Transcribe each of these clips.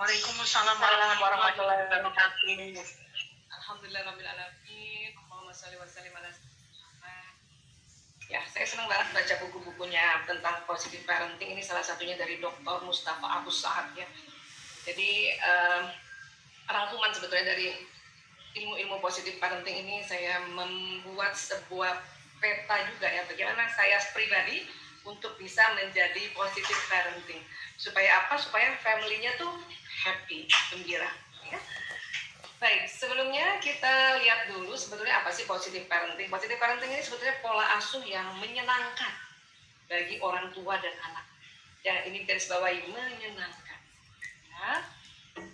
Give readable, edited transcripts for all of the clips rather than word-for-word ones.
Waalaikumsalam warahmatullahi wabarakatuh. Alhamdulillah rabbil alamin. Allahumma shalli wa sallim ala sayyidina. Ya, saya senang banget baca buku-bukunya tentang positive parenting. Ini salah satunya dari Dr. Mustafa Abu Sa'ad ya. Jadi rangkuman sebetulnya dari ilmu-ilmu positive parenting ini saya membuat sebuah peta juga ya, bagaimana saya pribadi untuk bisa menjadi positive parenting. Supaya apa? Supaya family-nya tuh happy, gembira ya. Baik, sebelumnya kita lihat dulu sebetulnya apa sih positive parenting. Positive parenting ini sebetulnya pola asuh yang menyenangkan bagi orang tua dan anak. Ya, ini garis bawahi, menyenangkan ya.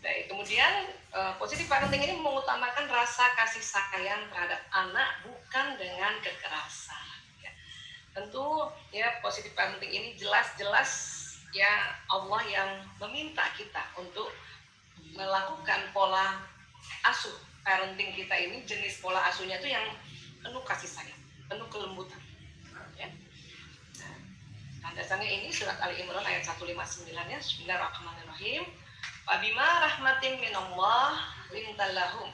Baik, kemudian positive parenting ini mengutamakan rasa kasih sayang terhadap anak, bukan dengan kekerasan ya. Tentu ya, positive parenting ini jelas-jelas ya Allah yang meminta kita untuk melakukan pola asuh parenting kita ini. Jenis pola asuhnya itu yang penuh kasih sayang, penuh kelembutan ya. Nah, dasarnya ini surat Ali Imran ayat 159 ya. Bismillahirrahmanirrahim. Fabima rahmatin minallah lintallahum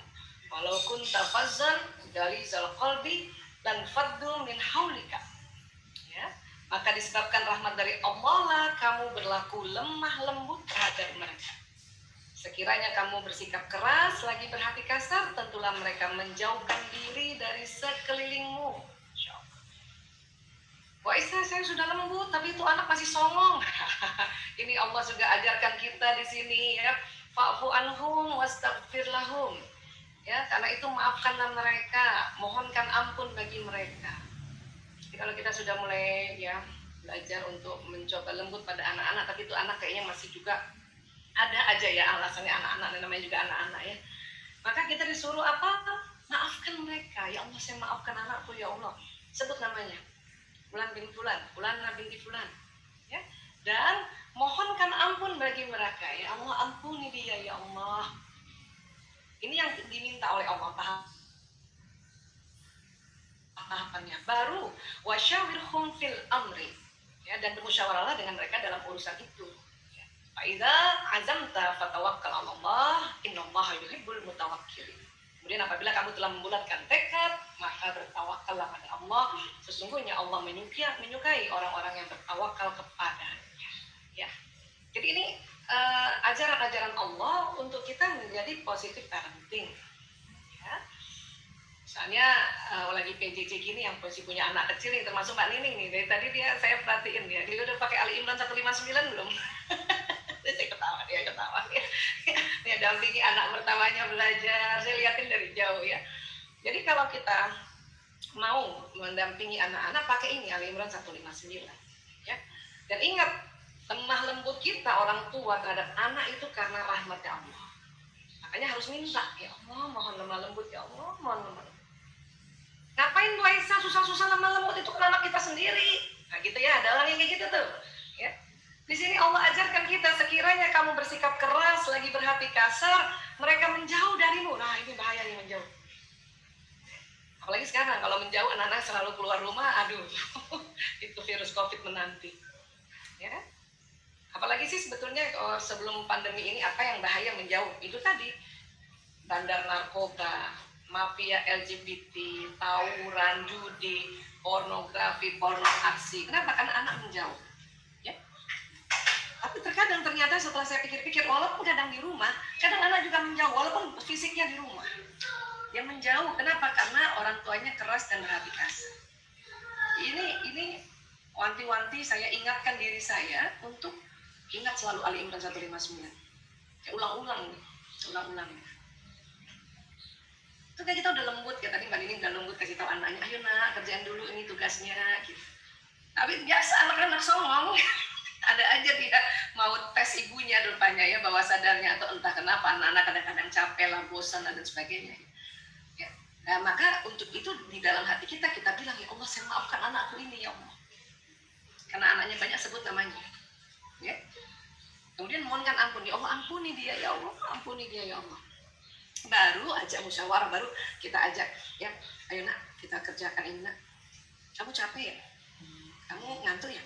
walau kunta fazzan ghalizal qalbi lan faddu min haulika ya. Maka disebabkan rahmat dari Allah lah kamu berlaku lemah lembut terhadap mereka. Sekiranya kamu bersikap keras lagi berhati kasar, tentulah mereka menjauhkan diri dari sekelilingmu. Wah, istri saya sudah lembut, tapi itu anak masih songong. Ini Allah juga ajarkan kita di sini ya. Fa'fu anhum wastaghfir lahum. Ya, karena itu maafkanlah mereka, mohonkan ampun bagi mereka. Jadi kalau kita sudah mulai ya belajar untuk mencoba lembut pada anak-anak, tapi itu anak kayaknya masih juga ada aja ya alasannya, anak-anak namanya juga anak-anak ya. Maka kita disuruh apa? Maafkan mereka. Ya Allah, saya maafkan anakku ya Allah. Sebut namanya. Fulan bin Fulan, Fulana binti Fulan. Ya. Dan mohonkan ampun bagi mereka. Ya Allah, ampuni dia ya Allah. Ini yang diminta oleh Allah, tahapannya. Baru wasyawirhum fil amri. Ya, dan bermusyawarahlah dengan mereka dalam urusan itu. Fa'idza azamta fatawakkal 'ala Allah, innallaha yuhibbul mutawakkilin. Kemudian apabila kamu telah membulatkan tekad, maka bertawakallah pada Allah. Sesungguhnya Allah menyukai orang-orang yang bertawakal kepadanya. Ya. Jadi ini ajaran-ajaran Allah untuk kita menjadi positive parenting. Ya. Misalnya lagi PJJ gini yang masih punya anak kecil nih, termasuk Mbak Nining nih. Dari tadi saya perhatiin dia udah pakai Ali Imran 159 belum? Saya ketawa, dia ketawa ya. Dia dampingi anak pertamanya belajar, saya liatin dari jauh ya. Jadi kalau kita mau mendampingi anak-anak, pakai ini Ali Imran 159 ya. Dan ingat, lemah lembut kita orang tua terhadap anak itu karena rahmatnya Allah. Makanya harus minta, ya Allah mohon lemah lembut, ya Allah mohon lemah lembut. Ngapain Bu Aisyah susah-susah lemah lembut, itu kan anak kita sendiri. Nah gitu ya, ada orang yang kayak gitu tuh ya. Di sini Allah ajarkan kita, sekiranya kamu bersikap keras, lagi berhati kasar, mereka menjauh darimu. Nah, ini bahaya nih, menjauh. Apalagi sekarang, kalau menjauh anak-anak selalu keluar rumah, aduh, itu virus COVID menanti. Ya. Apalagi sih sebetulnya sebelum pandemi ini, apa yang bahaya menjauh? Itu tadi, bandar narkoba, mafia LGBT, tawuran, judi, pornografi, porno aksi. Kenapa? Karena anak menjauh. Tapi terkadang ternyata setelah saya pikir-pikir, walaupun kadang di rumah, kadang anak juga menjauh, walaupun fisiknya di rumah. Dia menjauh, kenapa? Karena orang tuanya keras dan berhati kasar. Ini wanti-wanti saya ingatkan diri saya untuk ingat selalu Ali Imran 159. Ya, ulang-ulang. Itu kayak kita udah lembut, ya tadi Mbak Nining udah lembut kasih tahu anaknya, ayo nak kerjain dulu ini tugasnya gitu. Tapi biasa anak-anak songong. Ada aja tidak mau tes ibunya rupanya ya, bawah sadarnya, atau entah kenapa anak-anak kadang-kadang capek lah, bosan dan sebagainya ya. Nah, maka untuk itu di dalam hati kita bilang, ya Allah saya maafkan anakku ini ya Allah, karena anaknya banyak sebut namanya ya. Kemudian mohonkan ampun, ya Allah ampuni dia ya Allah, ampuni dia ya Allah. Baru ajak musyawarah, baru kita ajak ya, ayo nak kita kerjakan ini nak. Kamu capek ya, kamu ngantuk ya,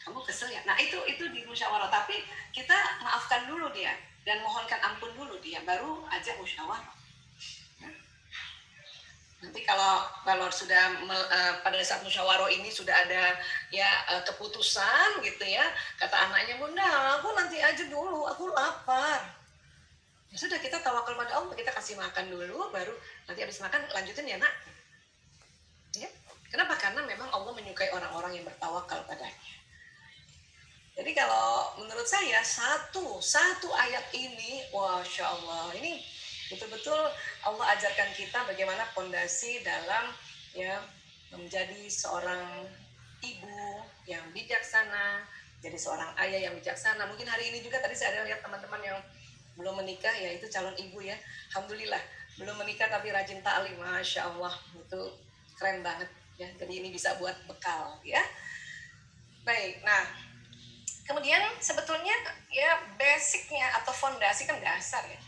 kamu kesel ya. Nah itu di musyawarah, tapi kita maafkan dulu dia dan mohonkan ampun dulu dia, baru ajak musyawarah. Nanti kalau sudah pada saat musyawarah ini sudah ada ya keputusan gitu ya, kata anaknya, Bunda aku nanti aja dulu, aku lapar. Ya sudah, kita tawakal pada Allah, kita kasih makan dulu, baru nanti habis makan lanjutin ya nak. Ya. Kenapa? Karena memang Allah menyukai orang-orang yang bertawakal padanya. Jadi kalau menurut saya satu ayat ini, Masya Allah, ini betul-betul Allah ajarkan kita bagaimana fondasi dalam ya menjadi seorang ibu yang bijaksana, jadi seorang ayah yang bijaksana. Mungkin hari ini juga tadi saya ada lihat teman-teman yang belum menikah, yaitu calon ibu ya. Alhamdulillah belum menikah tapi rajin ta'lim, Masya Allah, itu keren banget ya. Jadi ini bisa buat bekal ya. Baik, nah kemudian sebetulnya ya basicnya atau fondasi kan dasar ya.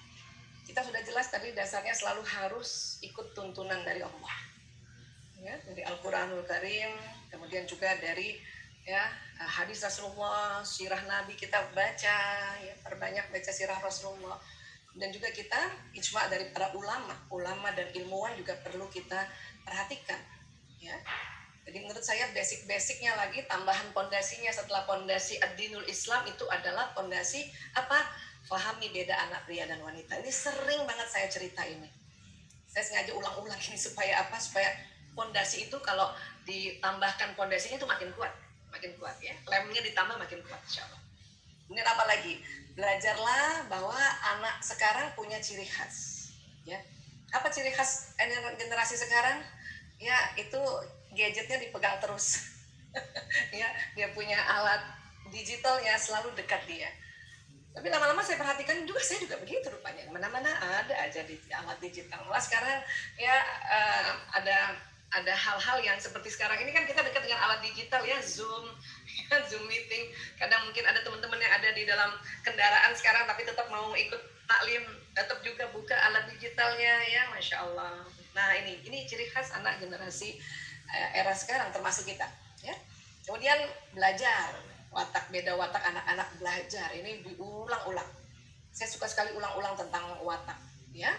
Kita sudah jelas tadi dasarnya selalu harus ikut tuntunan dari Allah. Ya, dari Al-Qur'anul Karim, kemudian juga dari ya hadis Rasulullah, sirah Nabi kita baca, ya perbanyak baca sirah Rasulullah. Dan juga kita ijma dari para ulama dan ilmuwan juga perlu kita perhatikan. Ya. Jadi menurut saya basic-basicnya lagi, tambahan pondasinya setelah pondasi ad-dinul Islam itu adalah pondasi apa? Fahami beda anak pria dan wanita. Ini sering banget saya cerita ini. Saya sengaja ulang-ulang ini supaya apa? Supaya pondasi itu kalau ditambahkan pondasinya itu makin kuat ya. Lemnya ditambah makin kuat insyaallah. Ini apa lagi? Belajarlah bahwa anak sekarang punya ciri khas. Ya. Apa ciri khas generasi sekarang? Ya itu gadgetnya dipegang terus. Ya, dia punya alat digital ya selalu dekat dia. Tapi lama-lama saya perhatikan juga, saya juga begitu rupanya. Mana-mana ada aja di alat digital. Malah sekarang ya ada hal-hal yang seperti sekarang ini kan kita dekat dengan alat digital ya, Zoom, ya, Zoom meeting. Kadang mungkin ada teman-teman yang ada di dalam kendaraan sekarang tapi tetap mau ikut taklim, tetap juga buka alat digitalnya ya, Masya Allah. Nah ini ciri khas anak generasi era sekarang termasuk kita ya. Kemudian belajar, beda watak anak-anak belajar, ini diulang-ulang. Saya suka sekali ulang-ulang tentang watak ya.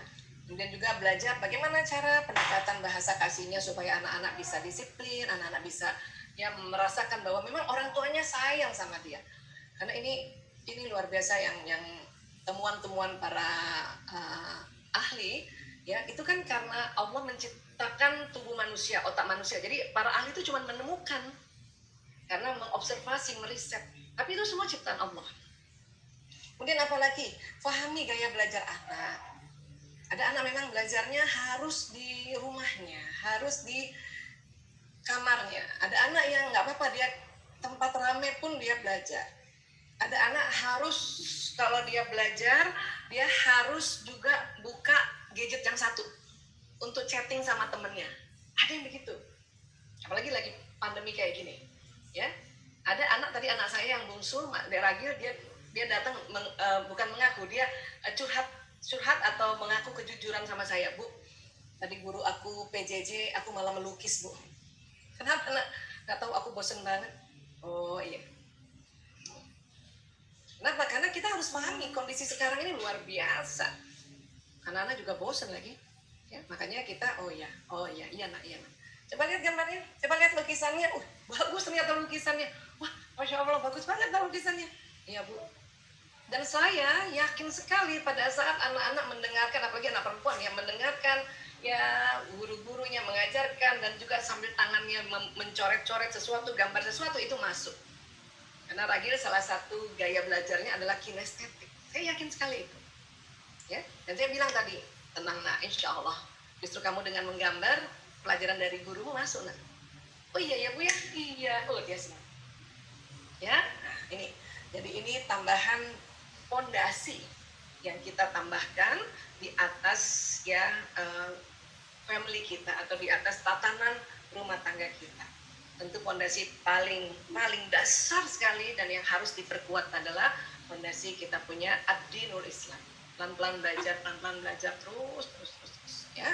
Kemudian juga belajar bagaimana cara pendekatan bahasa kasihnya supaya anak-anak bisa disiplin, anak-anak bisa ya merasakan bahwa memang orang tuanya sayang sama dia. Karena ini luar biasa yang temuan-temuan para ahli ya, itu kan karena Allah menciptakan tubuh manusia, otak manusia. Jadi para ahli itu cuma menemukan karena mengobservasi, meriset. Tapi itu semua ciptaan Allah. Kemudian apalagi? Fahami gaya belajar anak. Ada anak memang belajarnya harus di rumahnya, harus di kamarnya. Ada anak yang nggak apa-apa, dia tempat rame pun dia belajar. Ada anak harus kalau dia belajar, dia harus juga buka gadget yang satu untuk chatting sama temennya. Ada yang begitu. Apalagi lagi pandemi kayak gini. Ya, ada anak saya yang bungsu, Ragil, dia datang bukan mengaku, dia curhat atau mengaku kejujuran sama saya, Bu. Tadi guru aku PJJ, aku malah melukis, Bu. Kenapa? Nggak tahu, aku bosen banget. Oh iya. Kenapa? Karena kita harus pahami kondisi sekarang ini luar biasa. Anak-anak juga bosen lagi. Ya, makanya kita, iya nak. Coba lihat gambarnya, coba lihat lukisannya. Bagus ternyata lukisannya. Wah, Masya Allah, bagus banget lukisannya. Iya, Bu. Dan saya yakin sekali pada saat anak-anak mendengarkan, apalagi anak perempuan yang mendengarkan ya guru-gurunya mengajarkan dan juga sambil tangannya mencoret-coret sesuatu, gambar sesuatu, itu masuk. Karena Ragil salah satu gaya belajarnya adalah kinestetik. Saya yakin sekali itu. Ya, dan saya bilang tadi, tenang nak, insya Allah. Justru kamu dengan menggambar, pelajaran dari gurumu masuk nak. Oh iya ya Bu ya, iya. Oh dia senang. Ya, nah, ini. Jadi ini tambahan fondasi yang kita tambahkan di atas ya family kita atau di atas tatanan rumah tangga kita. Tentu fondasi paling dasar sekali dan yang harus diperkuat adalah fondasi kita punya ad-dinul Islam. Pelan-pelan belajar terus ya.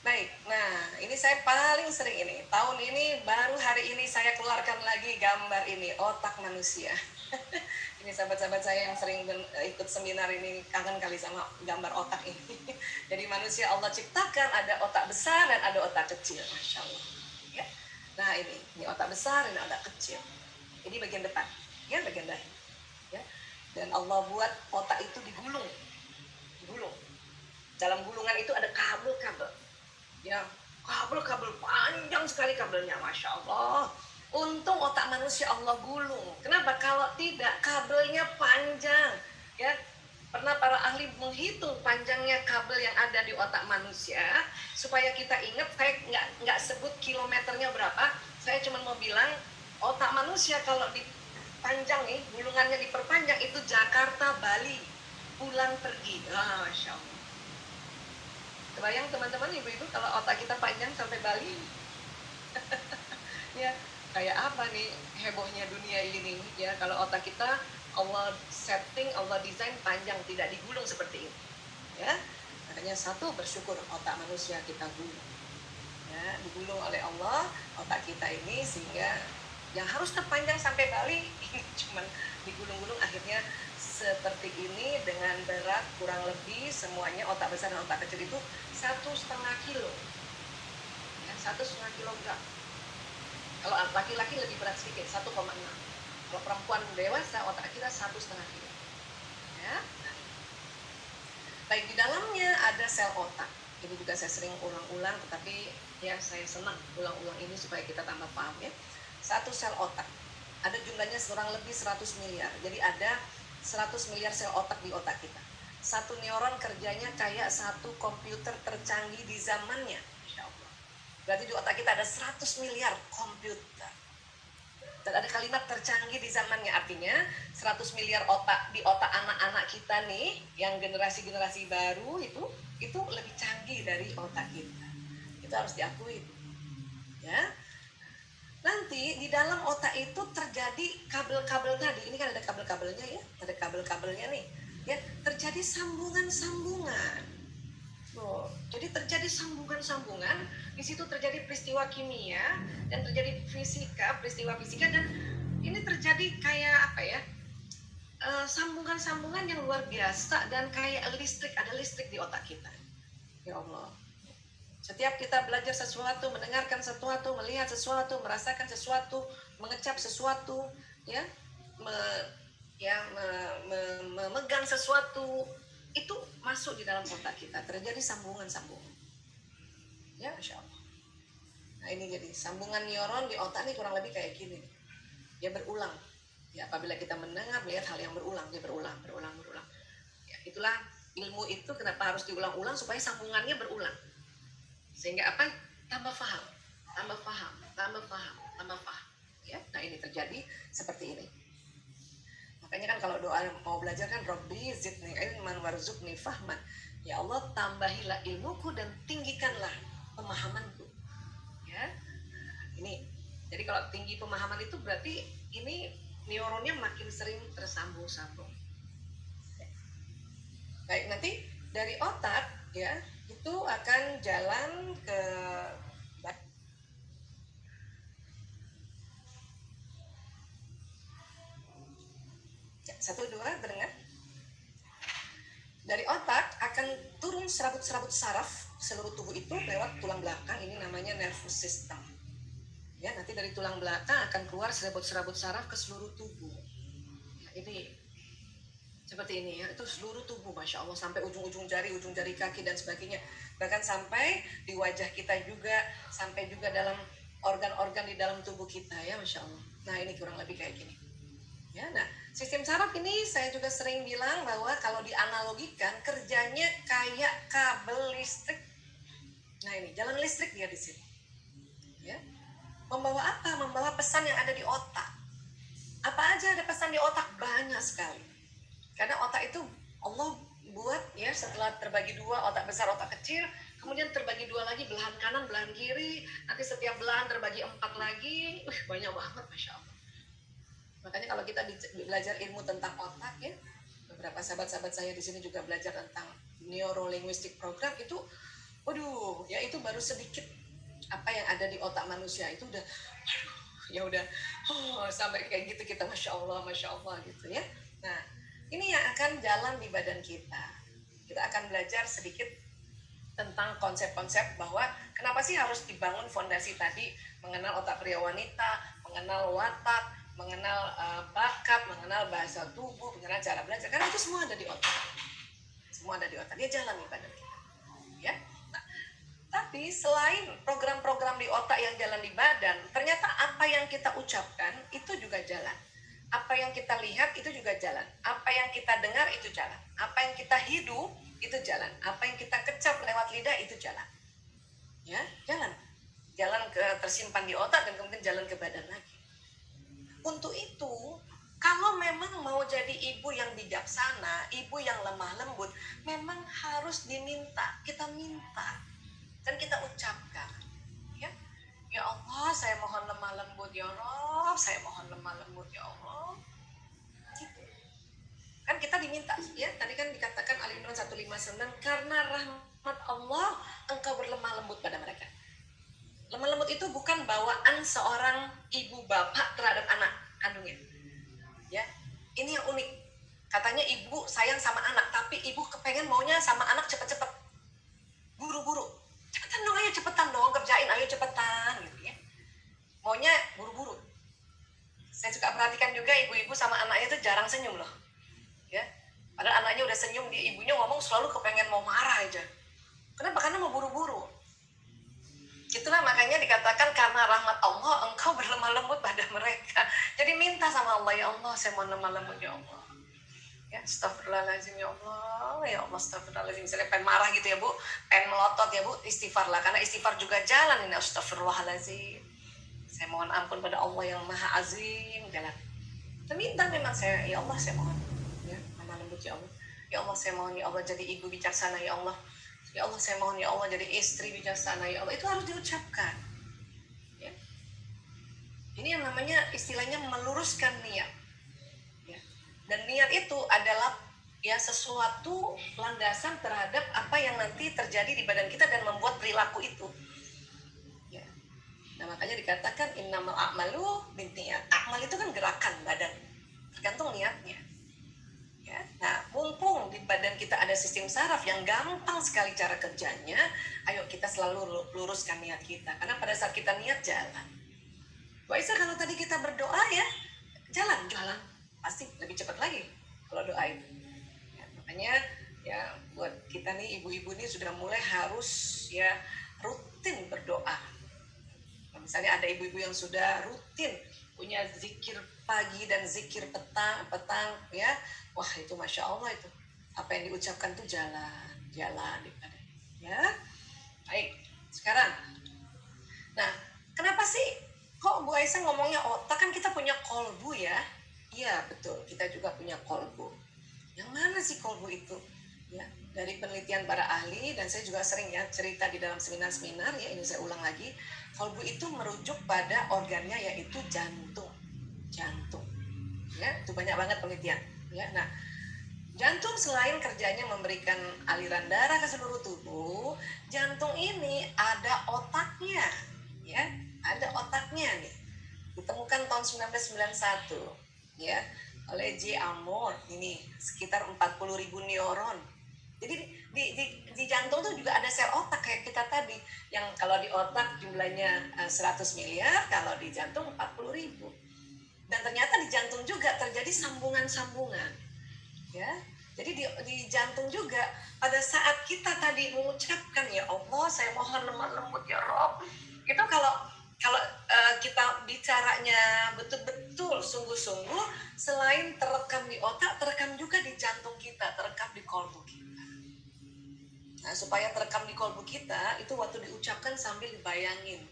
Baik, nah ini saya paling sering ini. Tahun ini, baru hari ini saya keluarkan lagi gambar ini, otak manusia. Ini sahabat-sahabat saya yang sering ikut seminar ini kangen kali sama gambar otak ini. Jadi manusia Allah ciptakan ada otak besar dan ada otak kecil, Masya Allah. Ya. Nah ini otak besar dan otak kecil. Ini bagian depan, ya bagian dahi. Ya. Dan Allah buat otak itu digulung, digulung. Dalam gulungan itu ada kabel-kabel. Ya, kabel-kabel panjang sekali kabelnya, Masya Allah. Untung otak manusia Allah gulung. Kenapa? Kalau tidak, kabelnya panjang. Ya, pernah para ahli menghitung panjangnya kabel yang ada di otak manusia supaya kita ingat. Saya nggak sebut kilometernya berapa. Saya cuma mau bilang otak manusia kalau dipanjang nih, gulungannya diperpanjang itu Jakarta Bali pulang pergi. Ah, Masya Allah. Kebayang teman-teman ibu-ibu kalau otak kita panjang sampai Bali? Ya, kayak apa nih hebohnya dunia ini ya kalau otak kita Allah setting, Allah desain panjang, tidak digulung seperti ini. Ya, makanya satu bersyukur otak manusia kita gulung. Ya, digulung oleh Allah otak kita ini sehingga yang harusnya panjang sampai Bali ini cuman digulung-gulung akhirnya seperti ini dengan berat kurang lebih semuanya otak besar dan otak kecil itu 1,5 kilo, ya 1,5 kilogram. Kalau laki-laki lebih berat sedikit 1,6. Kalau perempuan dewasa otak kita 1,5 kilo. Ya. Baik, di dalamnya ada sel otak. Ini juga saya sering ulang-ulang, tetapi ya saya senang ulang-ulang ini supaya kita tambah paham ya. Satu sel otak ada jumlahnya kurang lebih 100 miliar. Jadi ada 100 miliar sel otak di otak kita. Satu neuron kerjanya kayak satu komputer tercanggih di zamannya. Masya Allah. Berarti di otak kita ada 100 miliar komputer. Dan ada kalimat tercanggih di zamannya, artinya 100 miliar otak di otak anak-anak kita nih, yang generasi-generasi baru itu lebih canggih dari otak kita. Itu harus diakui. Ya. Nanti di dalam otak itu terjadi kabel-kabel tadi. Ini kan ada kabel-kabelnya ya, ada kabel-kabelnya nih. Ya, terjadi sambungan-sambungan. Loh, jadi terjadi sambungan-sambungan, di situ terjadi peristiwa kimia dan terjadi peristiwa fisika dan ini terjadi kayak apa ya? Sambungan-sambungan yang luar biasa dan kayak listrik, ada listrik di otak kita. Ya Allah. Setiap kita belajar sesuatu, mendengarkan sesuatu, melihat sesuatu, merasakan sesuatu, mengecap sesuatu, ya, memegang sesuatu, itu masuk di dalam otak kita. Terjadi sambungan-sambungan. Ya, Masya Allah. Nah ini jadi sambungan neuron di otak ini kurang lebih kayak gini. Dia berulang. Ya, apabila kita mendengar, melihat hal yang berulang, dia berulang. Ya, itulah ilmu itu kenapa harus diulang-ulang supaya sambungannya berulang. Sehingga apa? Tambah paham. Ya, nah ini terjadi seperti ini. Makanya kan kalau doa mau belajar kan Robbi zidni ilman warzuqni fahman. Ya Allah, tambahilah ilmuku dan tinggikanlah pemahamanku. Ya. Ini. Jadi kalau tinggi pemahaman itu berarti ini neuronnya makin sering tersambung-sambung. Baik, nanti dari otak ya itu akan jalan ke satu dua dengar. Dari otak akan turun serabut-serabut saraf seluruh tubuh itu lewat tulang belakang, ini namanya nervous system. Ya, nanti dari tulang belakang akan keluar serabut-serabut saraf ke seluruh tubuh. Ya, ini seperti ini ya, itu seluruh tubuh, Masya Allah, sampai ujung jari kaki dan sebagainya, bahkan sampai di wajah kita juga, sampai juga dalam organ-organ di dalam tubuh kita ya, Masya Allah. Nah ini kurang lebih kayak gini ya. Nah sistem saraf ini saya juga sering bilang bahwa kalau dianalogikan kerjanya kayak kabel listrik. Nah ini jalan listrik dia di sini ya. Membawa apa? Membawa pesan yang ada di otak. Apa aja ada pesan di otak? Banyak sekali. Karena otak itu Allah buat ya setelah terbagi dua, otak besar, otak kecil, kemudian terbagi dua lagi, belahan kanan, belahan kiri, nanti setiap belahan terbagi 4 lagi, banyak banget, Masya Allah. Makanya kalau kita belajar ilmu tentang otak ya, beberapa sahabat-sahabat saya di sini juga belajar tentang neuro linguistic program itu, waduh, ya itu baru sedikit apa yang ada di otak manusia itu udah, aduh, ya udah, sampai kayak gitu kita masya Allah gitu ya. Nah, ini yang akan jalan di badan kita. Kita akan belajar sedikit tentang konsep-konsep bahwa kenapa sih harus dibangun fondasi tadi, mengenal otak pria wanita, mengenal watak, mengenal bakat, mengenal bahasa tubuh, mengenal cara belajar, karena itu semua ada di otak. Semua ada di otak, dia jalan di badan kita. Ya. Nah, tapi selain program-program di otak yang jalan di badan, ternyata apa yang kita ucapkan itu juga jalan. Apa yang kita lihat itu juga jalan. Apa yang kita dengar itu jalan. Apa yang kita hidup itu jalan. Apa yang kita kecap lewat lidah itu jalan. Ya, jalan. Jalan ke tersimpan di otak dan kemudian jalan ke badan lagi. Untuk itu, kalau memang mau jadi ibu yang bijaksana, ibu yang lemah lembut, memang harus diminta. Kita minta dan kita ucapkan. Ya, ya Allah, saya mohon lemah lembut ya Rob, saya mohon lemah lembut ya Allah. Gitu. Kan kita diminta, ya tadi kan dikatakan Ali Imran 159, karena rahmat Allah engkau berlemah lembut pada mereka. Lemah lembut itu bukan bawaan seorang ibu bapak terhadap anak kandungnya. Ya, ini yang unik. Katanya ibu sayang sama anak, tapi ibu kepengen maunya sama anak cepet-cepet, buru-buru. Cepetan dong, ayo cepetan dong kerjain, ayo cepetan gitu ya. Maunya buru-buru. Saya suka perhatikan juga ibu-ibu sama anaknya itu jarang senyum loh. Ya, padahal anaknya udah senyum, di ibunya ngomong selalu kepengen mau marah aja. Kenapa? Karena mau buru-buru. Itulah makanya dikatakan karena rahmat Allah engkau berlemah lembut pada mereka. Jadi minta sama Allah, ya Allah saya mau lemah lembut ya Allah. Ya astagfirullahaladzim ya Allah, ya Allah astagfirullahaladzim. Misalnya pengen marah gitu ya Bu, pengen melotot ya Bu, istighfar lah. Karena istighfar juga jalan ini, astagfirullahaladzim. Saya mohon ampun pada Allah yang maha azim, jalan. Kita minta memang, saya ya Allah saya mohon ya lemah lembut ya Allah. Ya Allah saya mohon ya Allah jadi ibu bijaksana ya Allah. Ya Allah saya mohon ya Allah jadi istri bijaksana ya Allah. Itu harus diucapkan ya. Ini yang namanya istilahnya meluruskan niat ya. Dan niat itu adalah ya sesuatu landasan terhadap apa yang nanti terjadi di badan kita dan membuat perilaku itu ya. Nah makanya dikatakan innamal a'malu binniyat. Amal itu kan gerakan badan, tergantung niatnya. Ya, nah, mumpung di badan kita ada sistem saraf yang gampang sekali cara kerjanya, ayo kita selalu luruskan niat kita. Karena pada saat kita niat jalan. Bu Aisyah kalau tadi kita berdoa ya, jalan. Pasti lebih cepat lagi kalau doa itu. Ya, makanya ya buat kita nih ibu-ibu nih sudah mulai harus ya rutin berdoa. Nah, misalnya ada ibu-ibu yang sudah rutin punya zikir pagi dan zikir petang ya, wah itu masya Allah itu apa yang diucapkan tuh jalan di badan ya. Baik, sekarang nah kenapa sih kok Bu Aisyah ngomongnya otak? Kan kita punya kolbu ya. Iya betul, kita juga punya kolbu. Yang mana sih kolbu itu ya? Dari penelitian para ahli, dan saya juga sering ya cerita di dalam seminar-seminar ya, ini saya ulang lagi, kolbu itu merujuk pada organnya yaitu jantung ya. Itu banyak banget penelitian ya. Nah jantung selain kerjanya memberikan aliran darah ke seluruh tubuh, jantung ini ada otaknya ya, ada otaknya nih, ditemukan tahun 1991 ya oleh J. Amor, ini sekitar 40.000 neuron. Jadi di jantung tuh juga ada sel otak kayak kita tadi, yang kalau di otak jumlahnya 100 miliar, kalau di jantung 40.000. Dan ternyata di jantung juga terjadi sambungan-sambungan ya. Jadi di jantung juga pada saat kita tadi mengucapkan ya Allah saya mohon lemah lembut ya Rob, itu kalau kita bicaranya betul-betul sungguh-sungguh, selain terekam di otak, terekam juga di jantung kita, terekam di kolbu kita. Nah supaya terekam di kolbu kita itu waktu diucapkan sambil dibayangin.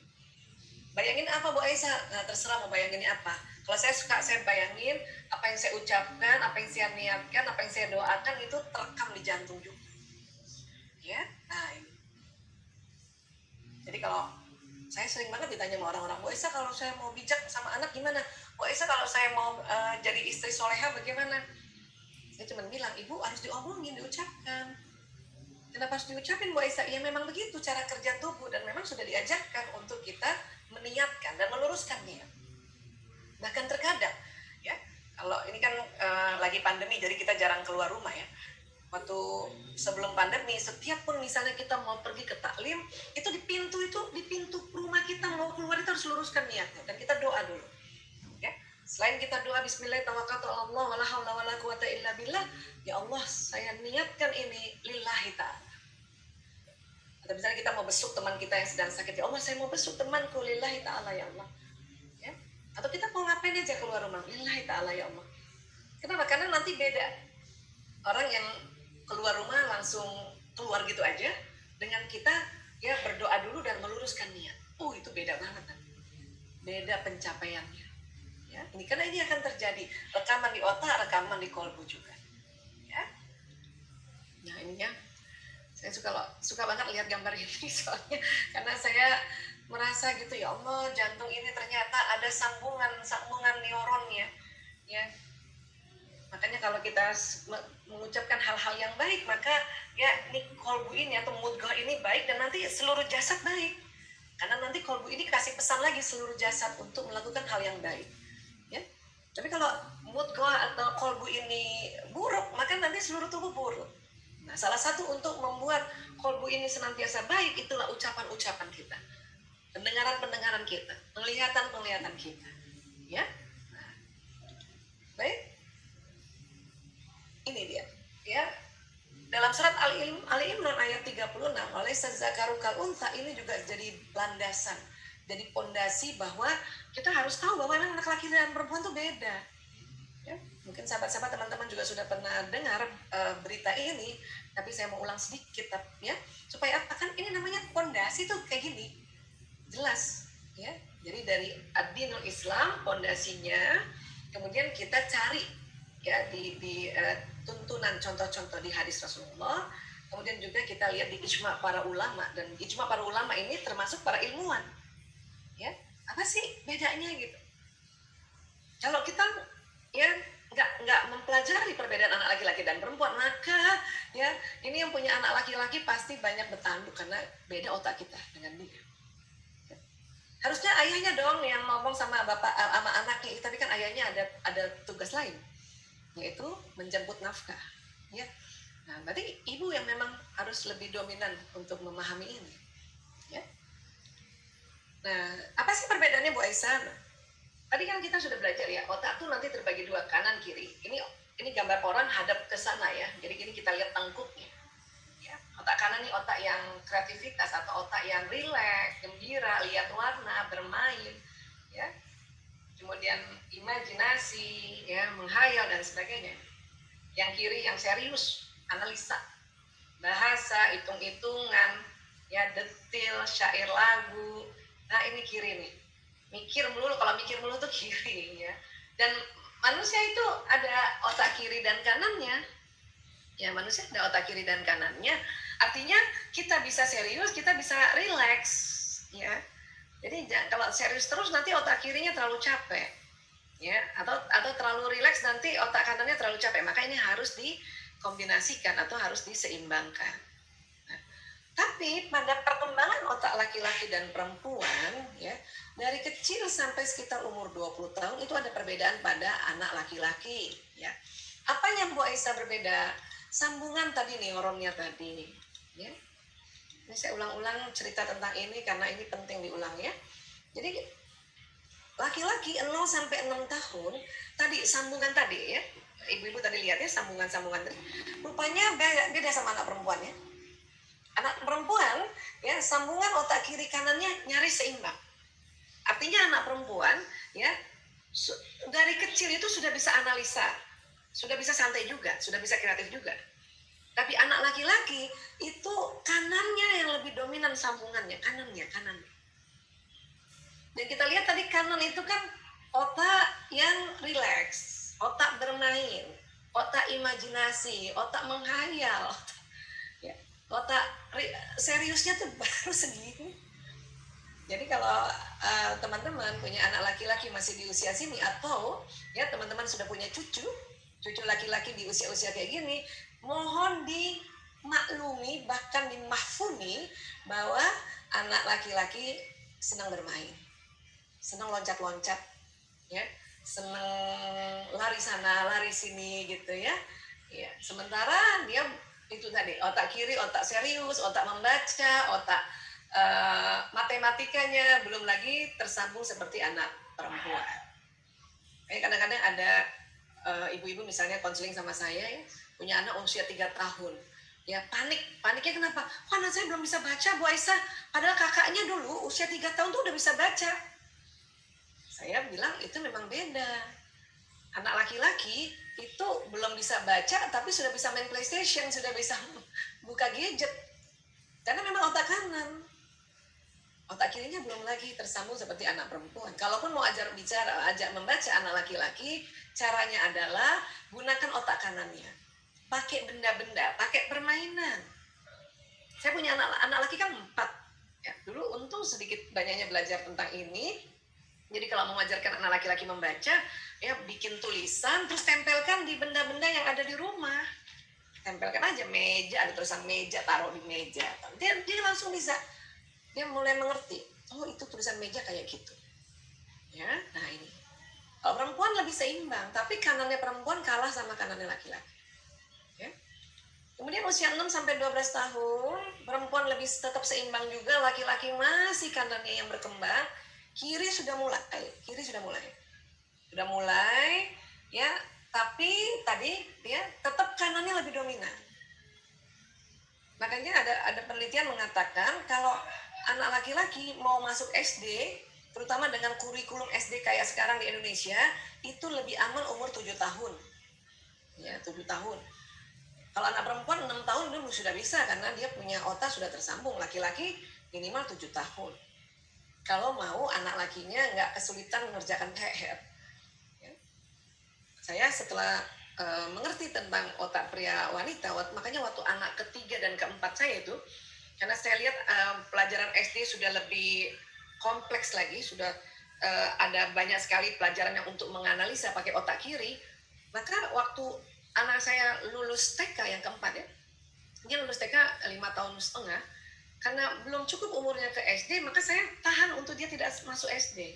Bayangin apa Bu Aisyah? Nah, terserah mau bayanginnya apa. Kalau saya suka saya bayangin apa yang saya ucapkan, apa yang saya niatkan, apa yang saya doakan itu terekam di jantung juga. Ya, nah ini. Jadi kalau saya sering banget ditanya sama orang-orang, Bu Aisyah kalau saya mau bijak sama anak gimana? Bu Aisyah kalau saya mau jadi istri soleha bagaimana? Saya cuma bilang, ibu harus diomongin, diucapkan. Kenapa harus diucapin Bu Aisyah? Ya memang begitu cara kerja tubuh dan memang sudah diajarkan untuk kita meniatkan dan meluruskan niat. Bahkan terkadang ya, kalau ini kan lagi pandemi jadi kita jarang keluar rumah ya. Waktu sebelum pandemi, setiap pun misalnya kita mau pergi ke taklim, itu di pintu rumah kita mau keluar itu harus luruskan niatnya dan kita doa dulu. Ya, selain kita doa Bismillah tawakkaltu ala Allah wala haula wala quwata illa billah, ya Allah saya niatkan ini lillahi ta'ala. Atau misalnya kita mau besuk teman kita yang sedang sakit, ya Allah saya mau besuk temanku lillahi ta'ala ya Allah. Ya, atau kita mau ngapain aja keluar rumah lillahi ta'ala ya Allah. Kenapa? Karena nanti beda orang yang keluar rumah langsung keluar gitu aja dengan kita ya berdoa dulu dan meluruskan niat. Itu beda banget kan? Beda pencapaiannya. Ya, ini karena ini akan terjadi rekaman di otak, rekaman di kolbu juga. Ya, nah ini ya, saya suka banget lihat gambar ini soalnya karena saya merasa gitu ya Allah jantung ini ternyata ada sambungan neuronnya. Ya, makanya kalau kita mengucapkan hal-hal yang baik maka ya ini kolbu ini atau mudghah ini baik dan nanti seluruh jasad baik. Karena nanti kolbu ini kasih pesan lagi seluruh jasad untuk melakukan hal yang baik. Ya. Tapi kalau mudghah atau kolbu ini buruk, maka nanti seluruh tubuh buruk. Nah, salah satu untuk membuat kolbu ini senantiasa baik itulah ucapan-ucapan kita, pendengaran-pendengaran kita, penglihatan-penglihatan kita. Ya. Nah, baik. Ini dia. Ya. Dalam surat Ali Imran ayat 36, "Walaysa dzakaru kal untha" ini juga jadi landasan, jadi pondasi bahwa kita harus tahu bahwa anak laki dan perempuan itu beda. Ya, mungkin sahabat-sahabat teman-teman juga sudah pernah dengar berita ini, tapi saya mau ulang sedikit ya, supaya apa kan ini namanya pondasi tuh kayak gini. Jelas, ya. Jadi dari ad-dinul Islam pondasinya, kemudian kita cari ya di tuntunan contoh-contoh di hadis Rasulullah, kemudian juga kita lihat di ijma para ulama, dan ijma para ulama ini termasuk para ilmuwan. Ya, apa sih bedanya gitu? Kalau kita ya nggak mempelajari perbedaan anak laki-laki dan perempuan, maka ya ini yang punya anak laki-laki pasti banyak bertanduk karena beda otak kita dengan dia. Ya. Harusnya ayahnya dong yang ngomong sama bapak sama anaknya, tapi kan ayahnya ada tugas lain, yaitu menjemput nafkah. Ya, nah berarti ibu yang memang harus lebih dominan untuk memahami ini. Ya. Nah, apa sih perbedaannya Bu Aisyah? Tadi kan kita sudah belajar ya, otak tuh nanti terbagi dua, kanan kiri. Ini gambar orang hadap ke sana ya. Jadi ini kita lihat tengkuknya. Ya, otak kanan ini otak yang kreativitas atau otak yang rileks, gembira, lihat warna, bermain, ya. Kemudian imajinasi, ya, menghayal dan sebagainya. Yang kiri yang serius, analisa, bahasa, hitung-hitungan, ya, detil, syair lagu. Nah ini kiri nih, mikir melulu. Kalau mikir melulu tuh kiri ya. Dan manusia itu ada otak kiri dan kanannya. Ya, manusia ada otak kiri dan kanannya. Artinya kita bisa serius, kita bisa rileks, ya. Jadi kalau serius terus nanti otak kirinya terlalu capek, ya. Atau terlalu rileks nanti otak kanannya terlalu capek. Maka ini harus dikombinasikan atau harus diseimbangkan. Tapi pada perkembangan otak laki-laki dan perempuan, ya, dari kecil sampai sekitar umur 20 tahun itu ada perbedaan pada anak laki-laki. Ya. Apa yang Bu Aisyah berbeda? Sambungan tadi, neuronnya tadi. Ya. Ini saya ulang-ulang cerita tentang ini karena ini penting diulang ya. Jadi laki-laki 0 sampai 6 tahun, tadi sambungan tadi ya. Ibu-ibu tadi lihat ya sambungan-sambungan tadi. Rupanya beda sama anak perempuan ya. Anak perempuan ya sambungan otak kiri kanannya nyaris seimbang. Artinya anak perempuan ya dari kecil itu sudah bisa analisa, sudah bisa santai juga, sudah bisa kreatif juga. Tapi anak laki-laki itu kanannya yang lebih dominan sambungannya, kanannya. Dan kita lihat tadi kanan itu kan otak yang rileks, otak bermain, otak imajinasi, otak menghayal. Otak seriusnya tuh baru segini. Jadi kalau teman-teman punya anak laki-laki masih di usia sini, atau ya teman-teman sudah punya cucu laki-laki di usia-usia kayak gini, mohon dimaklumi, bahkan dimahfumi bahwa anak laki-laki senang bermain, senang loncat-loncat, ya, senang lari sana, lari sini gitu ya. Ya, sementara dia itu tadi otak kiri, otak serius, otak membaca, otak matematikanya belum lagi tersambung seperti anak perempuan. Kadang-kadang ada ibu-ibu misalnya konseling sama saya ya, punya anak usia 3 tahun. Ya paniknya kenapa? Kok anak saya belum bisa baca, Bu Aisyah? Padahal kakaknya dulu usia 3 tahun tuh udah bisa baca. Saya bilang itu memang beda. Anak laki-laki itu belum bisa baca tapi sudah bisa main PlayStation, sudah bisa buka gadget. Karena memang otak kanan. Otak kirinya belum lagi tersambung seperti anak perempuan. Kalaupun mau ajak membaca anak laki-laki, caranya adalah gunakan otak kanannya. Pakai benda-benda, pakai permainan. Saya punya anak laki kan 4. Ya, dulu untung sedikit banyaknya belajar tentang ini. Jadi kalau mengajarkan anak laki-laki membaca, ya bikin tulisan, terus tempelkan di benda-benda yang ada di rumah. Tempelkan aja meja, ada tulisan meja, taruh di meja. Dia langsung bisa. Dia mulai mengerti, oh itu tulisan meja kayak gitu. Ya, nah ini. Kalau perempuan lebih seimbang, tapi kanannya perempuan kalah sama kanannya laki-laki. Ya. Kemudian usia 6 sampai 12 tahun, perempuan lebih tetap seimbang juga, laki-laki masih kanannya yang berkembang, kiri sudah mulai. Sudah mulai, ya, tapi tadi ya tetap kanannya lebih dominan. Makanya ada penelitian mengatakan kalau anak laki-laki mau masuk SD, terutama dengan kurikulum SD kayak sekarang di Indonesia, itu lebih aman umur 7 tahun. Ya, 7 tahun. Kalau anak perempuan 6 tahun dulu sudah bisa karena dia punya otak sudah tersambung. Laki-laki minimal 7 tahun. Kalau mau anak lakinya nggak kesulitan mengerjakan PR. Ya. Saya setelah mengerti tentang otak pria wanita, makanya waktu anak ketiga dan keempat saya itu, karena saya lihat pelajaran SD sudah lebih kompleks lagi, sudah ada banyak sekali pelajaran yang untuk menganalisa pakai otak kiri, maka waktu anak saya lulus TK yang keempat ya, dia lulus TK 5,5 tahun, karena belum cukup umurnya ke SD, maka saya tahan untuk dia tidak masuk SD.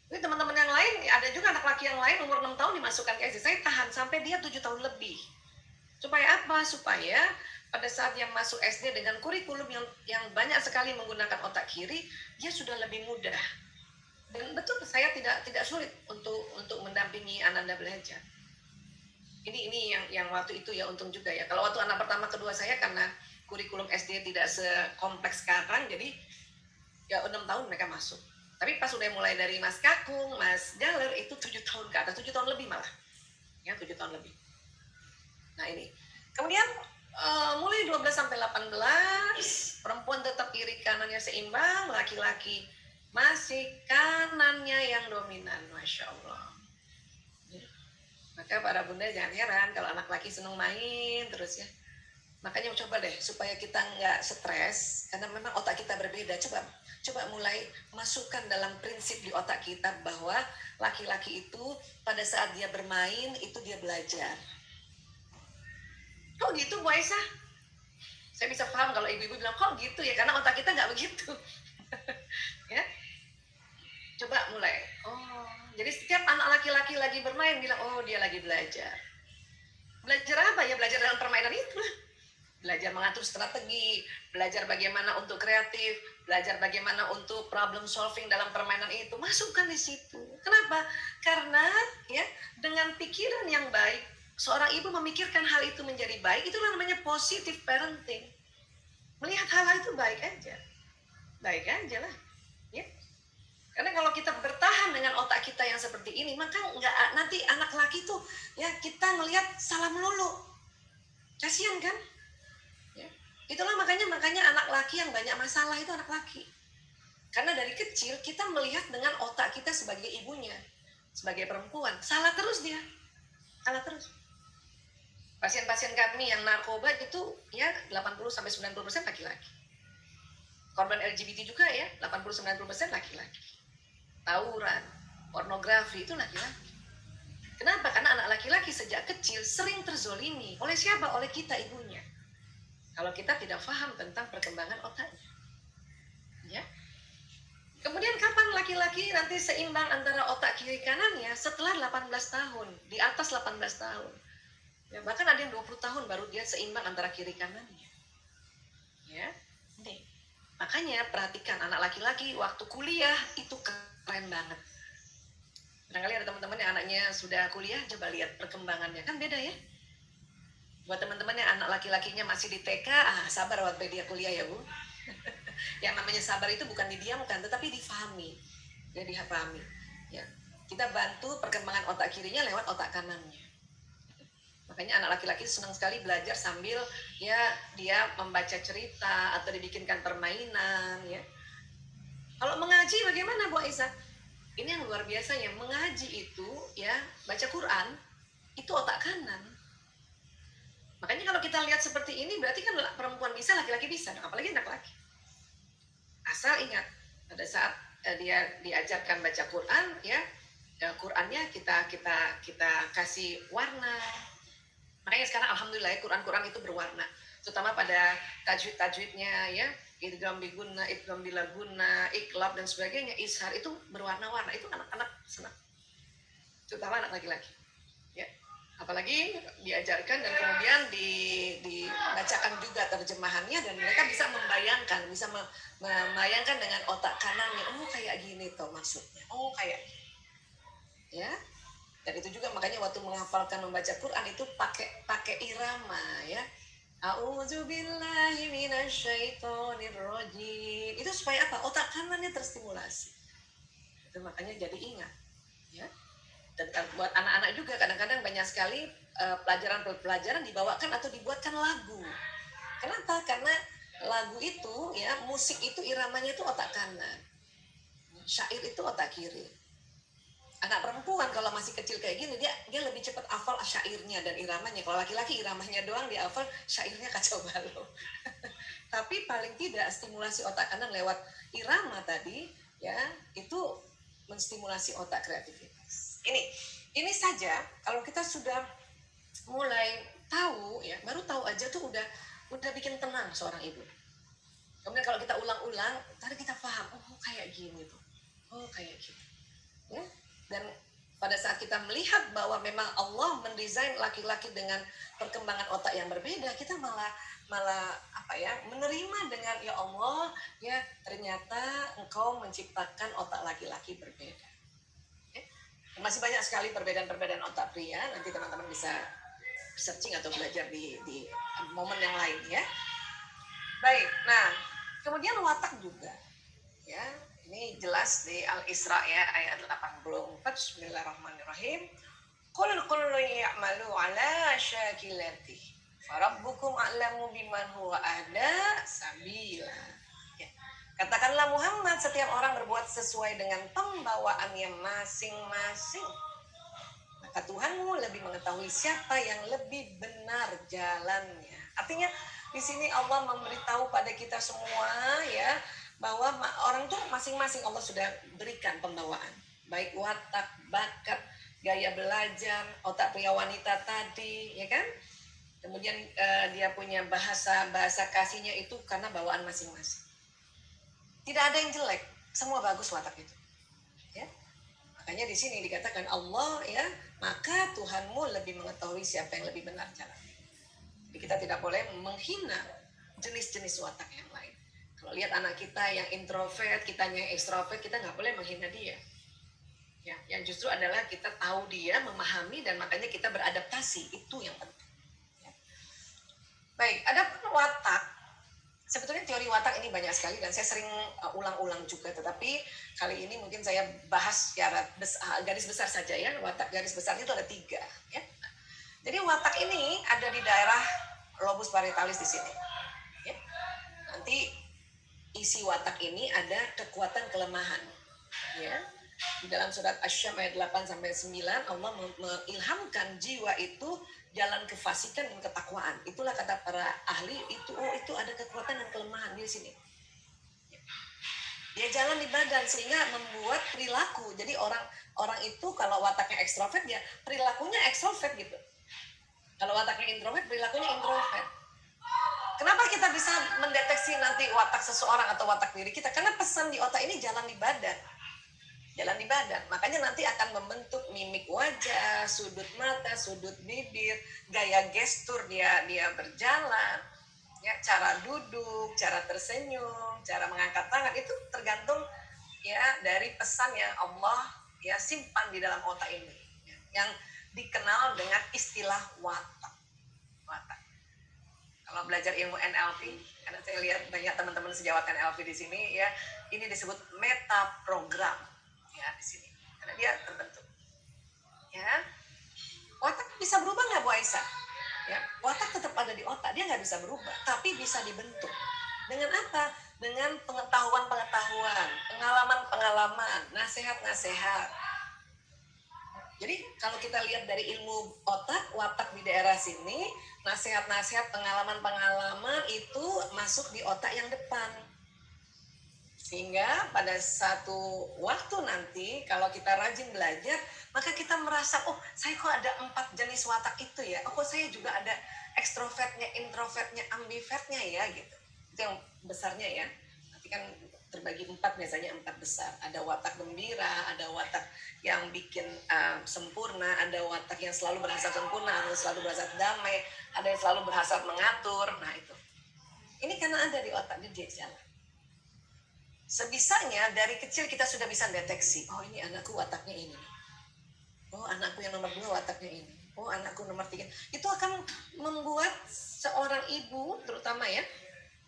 Ini teman-teman yang lain, ada juga anak laki yang lain umur 6 tahun dimasukkan ke SD, saya tahan sampai dia 7 tahun lebih. Supaya apa? Supaya pada saat dia masuk SD dengan kurikulum yang banyak sekali menggunakan otak kiri, dia sudah lebih mudah. Dan betul, saya tidak sulit untuk mendampingi Ananda belajar. Ini yang waktu itu ya untung juga ya. Kalau waktu anak pertama kedua saya karena kurikulum SD tidak sekompleks sekarang, jadi ya 6 tahun mereka masuk. Tapi pas udah mulai dari Mas Kakung, Mas Galer itu 7 tahun ke atas, 7 tahun lebih malah. Ya, 7 tahun lebih. Nah ini. Kemudian mulai 12 sampai 18, perempuan tetap kiri kanannya seimbang, laki-laki masih kanannya yang dominan, Masya Allah. Maka para bunda jangan heran kalau anak laki senang main terus ya. Makanya coba deh supaya kita nggak stres, karena memang otak kita berbeda. Coba mulai masukkan dalam prinsip di otak kita bahwa laki-laki itu pada saat dia bermain itu dia belajar. Kok gitu Bu Aisyah? Saya bisa paham kalau ibu-ibu bilang kok gitu ya, karena otak kita nggak begitu. Ya, coba mulai. Oh, jadi setiap anak laki-laki lagi bermain bilang oh dia lagi belajar. Belajar apa ya? Belajar dalam permainan itu lah. Belajar mengatur strategi, belajar bagaimana untuk kreatif, belajar bagaimana untuk problem solving dalam permainan itu. Masukkan di situ. Kenapa? Karena ya dengan pikiran yang baik, seorang ibu memikirkan hal itu menjadi baik, itu namanya positive parenting. Melihat hal itu baik aja lah. Ya. Karena kalau kita bertahan dengan otak kita yang seperti ini, maka nggak nanti anak laki tuh ya kita ngelihat salah melulu. Kasian kan? Ya. Itulah makanya anak laki yang banyak masalah itu anak laki. Karena dari kecil kita melihat dengan otak kita sebagai ibunya, sebagai perempuan, salah terus dia. Salah terus. Pasien-pasien kami yang narkoba itu ya 80-90% laki-laki. Korban LGBT juga ya 80-90% laki-laki. Tawuran, pornografi itu laki-laki. Kenapa? Karena anak laki-laki sejak kecil sering terzolimi. Oleh siapa? Oleh kita ibunya. kalau kita tidak paham tentang perkembangan otaknya. Ya. Kemudian kapan laki-laki nanti seimbang antara otak kiri kanannya? Setelah 18 tahun, di atas 18 tahun. Ya, bahkan ada yang 20 tahun baru dia seimbang antara kiri kanannya. Ya. Nih. Makanya perhatikan anak laki-laki waktu kuliah itu keren banget. Barangkali ada teman-teman yang anaknya sudah kuliah, coba lihat perkembangannya. Kan beda ya. Buat teman-teman yang anak laki-lakinya masih di TK, sabar waktu dia kuliah ya Bu. Yang namanya sabar itu bukan didiamkan, tetapi difahami. Ya dipahami. Ya. Kita bantu perkembangan otak kirinya lewat otak kanannya. Makanya anak laki-laki senang sekali belajar sambil ya dia membaca cerita atau dibikinkan permainan ya. Kalau mengaji bagaimana Bu Aisyah? Ini yang luar biasanya, mengaji itu ya, baca Quran itu otak kanan. Makanya kalau kita lihat seperti ini berarti kan perempuan bisa, laki-laki bisa, apalagi anak laki. Asal ingat pada saat dia diajarkan baca Quran ya, Qurannya kita kasih warna. Makanya sekarang alhamdulillah ya, Quran itu berwarna, terutama pada tajwidnya ya, idgham bigunna, idgham bilaguna, iqlab dan sebagainya, ishar itu berwarna-warna, itu anak-anak senang, terutama anak laki-laki ya. Apalagi diajarkan dan kemudian dibacakan juga terjemahannya dan mereka bisa membayangkan dengan otak kanannya, oh kayak gini tuh maksudnya, oh kayak ya. Dan itu juga makanya waktu menghafalkan membaca Quran itu pakai irama ya. A'udzubillahi minasyaitonirrajim. Itu supaya apa? Otak kanannya terstimulasi. Itu makanya jadi ingat ya. Dan buat anak-anak juga kadang-kadang banyak sekali pelajaran dibawakan atau dibuatkan lagu. Kenapa? Karena lagu itu ya, musik itu iramanya itu otak kanan. Syair itu otak kiri. Anak perempuan kalau masih kecil kayak gini dia lebih cepat hafal syairnya dan iramanya. Kalau laki-laki iramanya doang dia hafal, syairnya kacau balau. Tapi paling tidak stimulasi otak kanan lewat irama tadi ya, itu menstimulasi otak kreativitas. Ini saja kalau kita sudah mulai tahu ya, baru tahu aja tuh udah bikin tenang seorang ibu. Kemudian kalau kita ulang-ulang, tadi kita paham, oh kayak gini tuh. Oh kayak gitu. Ya. Dan pada saat kita melihat bahwa memang Allah mendesain laki-laki dengan perkembangan otak yang berbeda, kita malah apa ya, menerima dengan ya Allah ya, ternyata Engkau menciptakan otak laki-laki berbeda. Ya. Masih banyak sekali perbedaan-perbedaan otak pria, nanti teman-teman bisa searching atau belajar di momen yang lain ya. Baik, nah kemudian watak juga ya. Ini jelas di Al-Isra ya, ayat 84. Bismillahirrahmanirrahim. Qul kullu ya'malu ala syakilati farabbukum a'lamu biman huwa ahda sabila. Ya. Katakanlah Muhammad, setiap orang berbuat sesuai dengan pembawaannya masing-masing. Maka Tuhanmu lebih mengetahui siapa yang lebih benar jalannya. Artinya di sini Allah memberitahu pada kita semua ya, bahwa orang tuh masing-masing Allah sudah berikan pembawaan, baik watak, bakat, gaya belajar, otak pria wanita tadi, ya kan? Kemudian dia punya bahasa kasihnya itu karena bawaan masing-masing. Tidak ada yang jelek, semua bagus watak itu. Ya. Makanya di sini dikatakan Allah ya, maka Tuhanmu lebih mengetahui siapa yang lebih benar jalannya. Jadi kita tidak boleh menghina jenis-jenis watak yang lain. Kalau lihat anak kita yang introvert, kitanya yang ekstrovert, kita nggak boleh menghina dia. Ya, yang justru adalah kita tahu dia, memahami, dan makanya kita beradaptasi. Itu yang penting. Ya. Baik, ada pun watak. Sebetulnya teori watak ini banyak sekali dan saya sering ulang-ulang juga. Tetapi kali ini mungkin saya bahas secara garis besar saja ya. Watak garis besarnya itu ada 3. Ya. Jadi watak ini ada di daerah lobus parietalis di sini. Ya. Nanti isi watak ini ada kekuatan kelemahan. Ya. Di dalam surat Asy-Syams ayat 8-9 Allah mengilhamkan jiwa itu jalan kefasikan dan ketakwaan. Itulah kata para ahli itu ada kekuatan dan kelemahan di sini. Dia jalan di badan sehingga membuat perilaku. Jadi orang itu kalau wataknya ekstrovert dia perilakunya ekstrovert gitu. Kalau wataknya introvert perilakunya introvert. Kenapa kita bisa mendeteksi nanti watak seseorang atau watak diri kita? Karena pesan di otak ini jalan di badan. Jalan di badan. Makanya nanti akan membentuk mimik wajah, sudut mata, sudut bibir, gaya gestur dia berjalan, ya, cara duduk, cara tersenyum, cara mengangkat tangan, itu tergantung ya dari pesan yang Allah ya simpan di dalam otak ini, ya, yang dikenal dengan istilah watak. Watak. Kalau belajar ilmu NLP, karena saya lihat banyak teman-teman sejawat NLP di sini, ya, ini disebut meta program, ya, di sini, karena dia terbentuk, ya. Watak bisa berubah nggak, Bu Aisyah? Ya, watak tetap ada di otak, dia nggak bisa berubah, tapi bisa dibentuk. Dengan apa? Dengan pengetahuan-pengetahuan, pengalaman-pengalaman, nasihat-nasihat. Jadi kalau kita lihat dari ilmu otak, watak di daerah sini, nasihat-nasihat, pengalaman-pengalaman itu masuk di otak yang depan. Sehingga pada satu waktu nanti, kalau kita rajin belajar, maka kita merasa, oh saya kok ada 4 jenis watak itu ya, oh kok saya juga ada ekstrovertnya, introvertnya, ambivertnya ya, gitu. Itu yang besarnya ya. Nanti kan terbagi 4, biasanya 4 besar. Ada watak gembira, ada watak yang bikin sempurna, ada watak yang selalu berhasrat sempurna, ada yang selalu berhasrat damai, ada yang selalu berhasrat mengatur. Nah itu. Ini karena ada di otak, dia jalan. Sebisanya dari kecil kita sudah bisa deteksi, oh ini anakku wataknya ini. Oh anakku yang nomor 2 wataknya ini. Oh anakku nomor 3. Itu akan membuat seorang ibu terutama ya,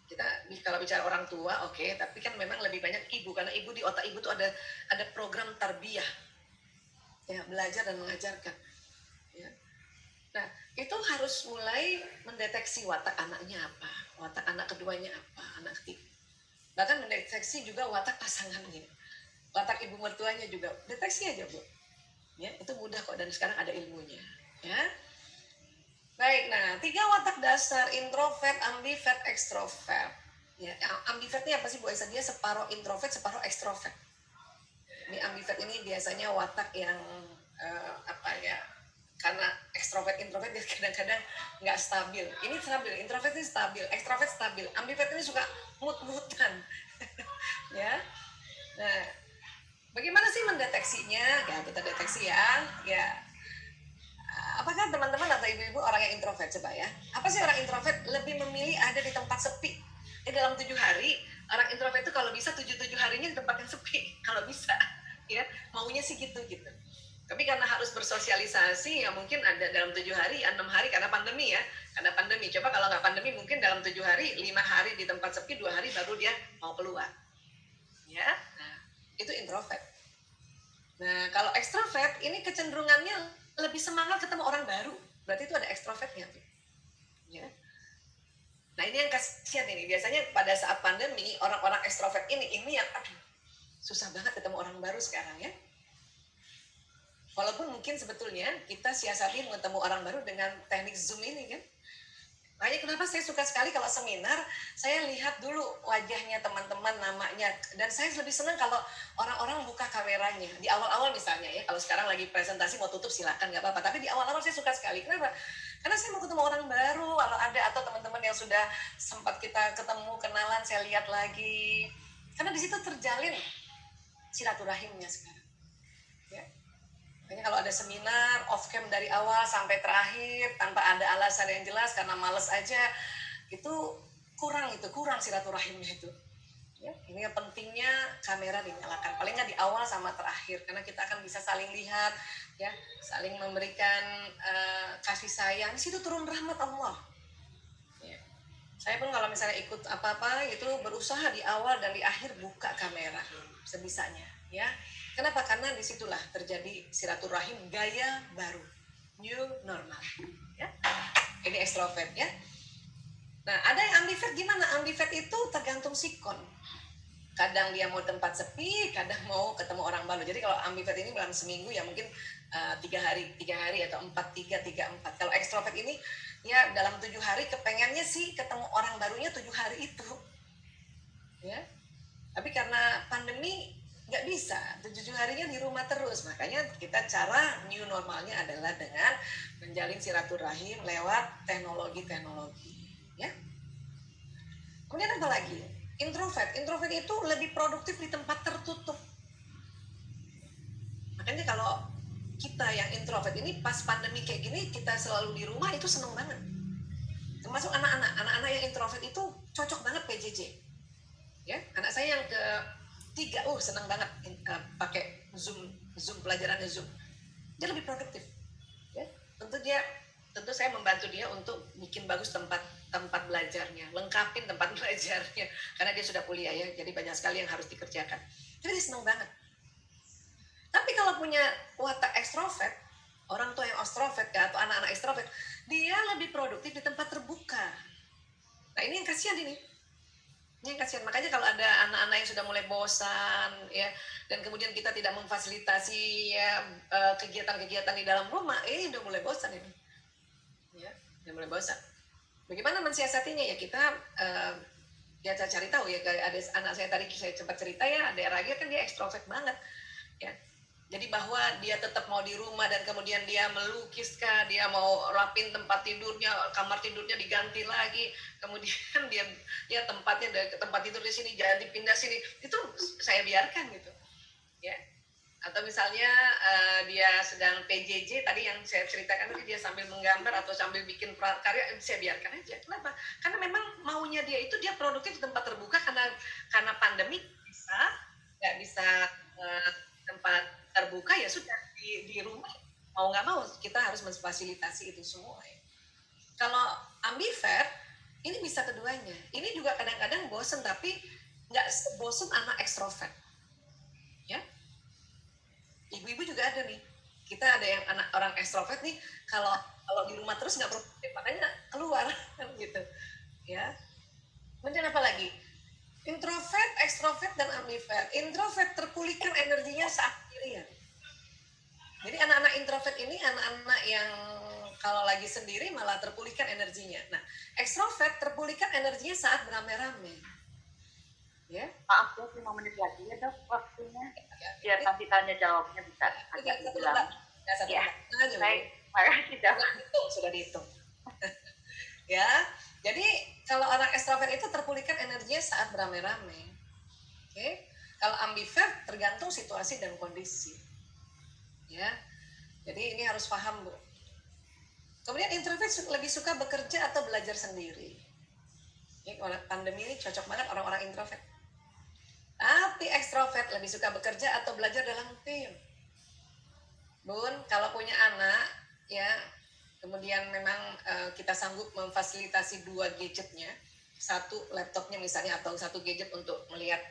kita kalau bicara orang tua oke, tapi kan memang lebih banyak ibu, karena ibu di otak ibu tuh ada program tarbiyah, ya, belajar dan mengajarkan, ya. Nah itu harus mulai mendeteksi watak anaknya apa, watak anak keduanya apa, anak ketiga, bahkan mendeteksi juga watak pasangannya, watak ibu mertuanya juga, deteksi aja Bu, ya, itu mudah kok dan sekarang ada ilmunya, ya. Baik, nah 3 watak dasar, introvert, ambivert, ekstrovert. Ya, ambivertnya apa sih Bu Aisyah? Dia separuh introvert, separuh ekstrovert. Ini ambivert ini biasanya watak yang karena ekstrovert introvert dia kadang-kadang nggak stabil. Ini stabil, introvert ini stabil, ekstrovert stabil. Ambivert ini suka mut-mutan. Ya. Nah, bagaimana sih mendeteksinya? Ya, kita deteksi ya. Ya. Apakah teman-teman atau ibu-ibu orang yang introvert, coba ya? Apa sih orang introvert? Lebih memilih ada di tempat sepi. Dalam 7 hari, orang introvert itu kalau bisa 7 harinya di tempat yang sepi, kalau bisa, ya, maunya sih gitu. Tapi karena harus bersosialisasi, ya mungkin ada dalam 7 hari, 6 hari karena pandemi ya, karena pandemi. Coba kalau nggak pandemi, mungkin dalam 7 hari, 5 hari di tempat sepi, 2 hari baru dia mau keluar, ya. Nah, itu introvert. Nah, kalau ekstrovert ini kecenderungannya lebih semangat ketemu orang baru, berarti itu ada ekstrovertnya tuh, ya. Nah ini yang kasihan ini, biasanya pada saat pandemi orang-orang ekstrovert ini yang susah banget ketemu orang baru sekarang ya. Walaupun mungkin sebetulnya kita siasati ketemu orang baru dengan teknik Zoom ini kan. Makanya kenapa saya suka sekali kalau seminar, saya lihat dulu wajahnya teman-teman, namanya, dan saya lebih senang kalau orang-orang buka kameranya. Di awal-awal misalnya ya, kalau sekarang lagi presentasi mau tutup silakan, nggak apa-apa. Tapi di awal-awal saya suka sekali. Kenapa? Karena saya mau ketemu orang baru, kalau ada, atau teman-teman yang sudah sempat kita ketemu, kenalan, saya lihat lagi. Karena di situ terjalin silaturahimnya sekarang. Ya. Makanya kalau ada seminar off cam dari awal sampai terakhir tanpa ada alasan yang jelas karena males aja, itu kurang silaturahimnya itu. Ya, ini yang pentingnya kamera dinyalakan paling nggak di awal sama terakhir, karena kita akan bisa saling lihat, ya, saling memberikan kasih sayang. Di situ turun rahmat Allah. Ya. Saya pun kalau misalnya ikut apa-apa itu berusaha di awal dan di akhir buka kamera sebisanya, ya. Kenapa? Karena disitulah terjadi silaturahim gaya baru, new normal. Ya. Ini ekstrovert ya. Nah, ada yang ambivert gimana? Ambivert itu tergantung sikon. Kadang dia mau tempat sepi, kadang mau ketemu orang baru. Jadi kalau ambivert ini dalam seminggu ya mungkin 3 hari atau 4-3-3-4. Kalau ekstrovert ini ya dalam 7 hari kepengennya sih ketemu orang barunya 7 hari itu. Ya. Tapi karena pandemi nggak bisa, 7 harinya di rumah terus. Makanya kita cara new normalnya adalah dengan menjalin silaturahim lewat teknologi, ya. Kemudian apa lagi? Introvert itu lebih produktif di tempat tertutup. Makanya kalau kita yang introvert ini pas pandemi kayak gini kita selalu di rumah itu seneng banget. Termasuk anak-anak yang introvert itu cocok banget PJJ. Ya, anak saya yang ketiga, seneng banget pakai Zoom pelajarannya Zoom. Dia lebih produktif. Ya, tentu saya membantu dia untuk bikin bagus tempat belajarnya, lengkapin tempat belajarnya karena dia sudah kuliah ya, jadi banyak sekali yang harus dikerjakan. Jadi dia seneng banget. Tapi kalau punya watak ekstrovert, orang tua yang ekstrovert ya, atau anak-anak ekstrovert, dia lebih produktif di tempat terbuka. Nah ini yang kasihan ini. Ini yang kasihan. Makanya kalau ada anak-anak yang sudah mulai bosan ya, dan kemudian kita tidak memfasilitasi ya kegiatan-kegiatan di dalam rumah, ini udah mulai bosan ini. Ya, udah mulai bosan. Bagaimana mensiasatinya ya kita ya saya cari tahu ya, ada anak saya tadi saya sempat cerita ya, ada Ragil kan dia ekstrovert banget ya. Jadi bahwa dia tetap mau di rumah dan kemudian dia melukis kah, dia mau rapin tempat tidurnya, kamar tidurnya diganti lagi, kemudian dia tempatnya dari tempat tidur di sini jangan dipindah sini, itu saya biarkan gitu ya. Atau misalnya dia sedang PJJ tadi yang saya ceritakan tadi, dia sambil menggambar atau sambil bikin karya, saya biarkan aja. Kenapa? Karena memang maunya dia itu dia produktif di tempat terbuka karena pandemi nggak bisa tempat terbuka, ya sudah di rumah mau nggak mau kita harus memfasilitasi itu semua ya. Kalau ambivert ini bisa keduanya. Ini juga kadang-kadang bosen, tapi nggak bosen anak ekstrovert ya. Ibu-ibu juga ada nih, kita ada yang anak orang ekstrovert nih, kalau di rumah terus nggak produktif, makanya keluar gitu ya. Kemudian apa lagi? Introvert, ekstrovert, dan ambivert. Introvert terpulihkan energinya saat sendirian. Jadi anak-anak introvert ini anak-anak yang kalau lagi sendiri malah terpulihkan energinya. Nah, ekstrovert terpulihkan energinya saat beramai-ramai. Ya. Maaf dok, 5 menit lagi ya dok waktunya. Biar nanti tanya jawabnya bisa agak dibilang. Ya, baik. Makasih dok. Sudah dihitung. Ya, jadi kalau orang ekstrovert itu terpulihkan energinya saat beramai-ramai. Oke. Kalau ambivert tergantung situasi dan kondisi. Ya. Jadi ini harus paham, Bu. Kemudian introvert lebih suka bekerja atau belajar sendiri. Ini pandemi ini cocok banget orang-orang introvert. Tapi ekstrovert lebih suka bekerja atau belajar dalam tim. Bun, kalau punya anak ya, kemudian memang kita sanggup memfasilitasi 2 gadgetnya, satu laptopnya misalnya atau satu gadget untuk melihat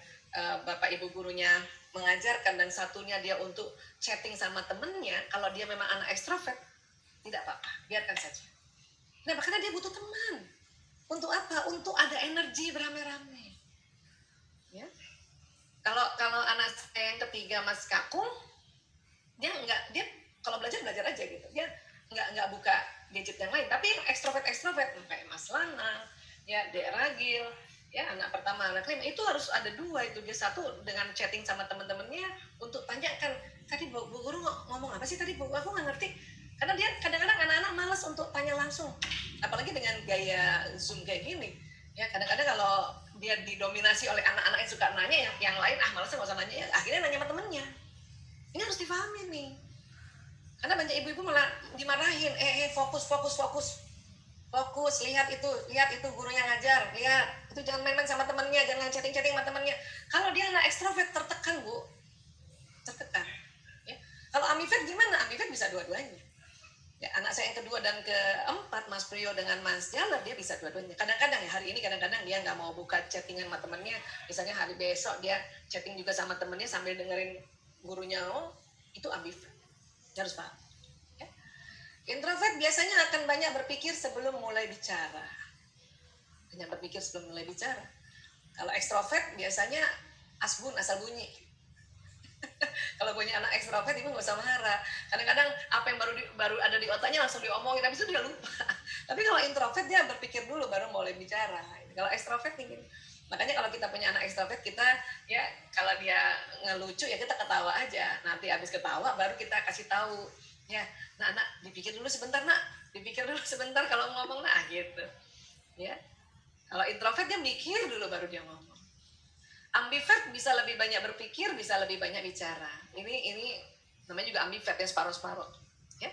bapak ibu gurunya mengajarkan, dan satunya dia untuk chatting sama temennya. Kalau dia memang anak ekstrovert, tidak apa-apa, biarkan saja. Nah, karena dia butuh teman. Untuk apa? Untuk ada energi beramai-ramai. Ya. Kalau anak saya yang ketiga Mas Kakung, dia kalau belajar aja gitu. Dia nggak buka gadget yang lain. Tapi yang ekstrovert kayak Mas Lana, ya Dek Ragil, ya anak pertama, anak kelima, itu harus ada 2 itu. Dia satu dengan chatting sama teman-temannya untuk tanyakan, tadi Bu Guru ngomong apa sih tadi Bu? Aku nggak ngerti. Karena dia kadang-kadang anak-anak malas untuk tanya langsung. Apalagi dengan gaya Zoom kayak gini. Ya kadang-kadang kalau dia didominasi oleh anak-anak yang suka nanya, yang lain malasnya nggak usah nanya, ya akhirnya nanya sama temennya. Ini harus dipahami nih. Karena banyak ibu-ibu malah dimarahin, fokus, lihat itu gurunya ngajar, lihat itu, jangan main-main sama temennya, jangan chatting-chatting sama temennya. Kalau dia anak ekstrovert tertekan, Bu, tertekan. Ya. Kalau ambivert gimana? Ambivert bisa dua-duanya. Ya, anak saya yang kedua dan keempat, Mas Priyo dengan Mas Jaler, dia bisa dua-duanya. Kadang-kadang ya, hari ini kadang-kadang dia nggak mau buka chattingan sama temennya, misalnya hari besok dia chatting juga sama temennya sambil dengerin gurunya. Itu ambivert, harus paham ya. Introvert biasanya akan banyak berpikir sebelum mulai bicara. Kalau ekstrovert biasanya asbun, asal bunyi. Kalau punya anak ekstrovert ibu nggak usah marah. Kadang-kadang apa yang baru ada di otaknya langsung diomongin, habis itu dia lupa. Tapi kalau introvert dia berpikir dulu baru mulai bicara. Kalau ekstrovert ini, makanya kalau kita punya anak ekstrovert, kita ya kalau dia ngelucu ya kita ketawa aja. Nanti habis ketawa baru kita kasih tahu ya, nak dipikir dulu sebentar, kalau ngomong gitu ya. Kalau introvert dia mikir dulu baru dia ngomong. Ambivert bisa lebih banyak berpikir, bisa lebih banyak bicara. Ini namanya juga ambivert ya, separuh-separuh. Ya.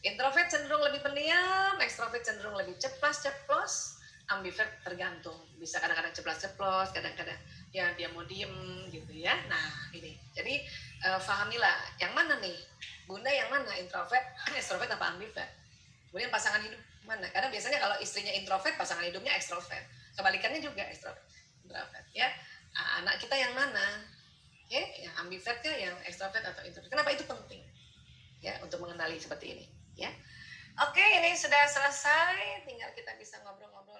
Introvert cenderung lebih pendiam, ekstrovert cenderung lebih ceplos. Ambivert tergantung, bisa kadang-kadang ceplos-ceplos, kadang-kadang ya dia mau diem gitu ya. Nah ini, jadi fahamilah yang mana nih, Bunda yang mana, introvert, ekstrovert apa ambivert? Kemudian pasangan hidup mana? Karena biasanya kalau istrinya introvert, pasangan hidupnya ekstrovert. Kebalikannya juga ekstrovert, introvert ya. Nah, anak kita yang mana? Yang ambivert ya, yang ekstrovert atau introvert? Kenapa itu penting? Ya, untuk mengenali seperti ini. Ya. Oke, ini sudah selesai. Tinggal kita bisa ngobrol-ngobrol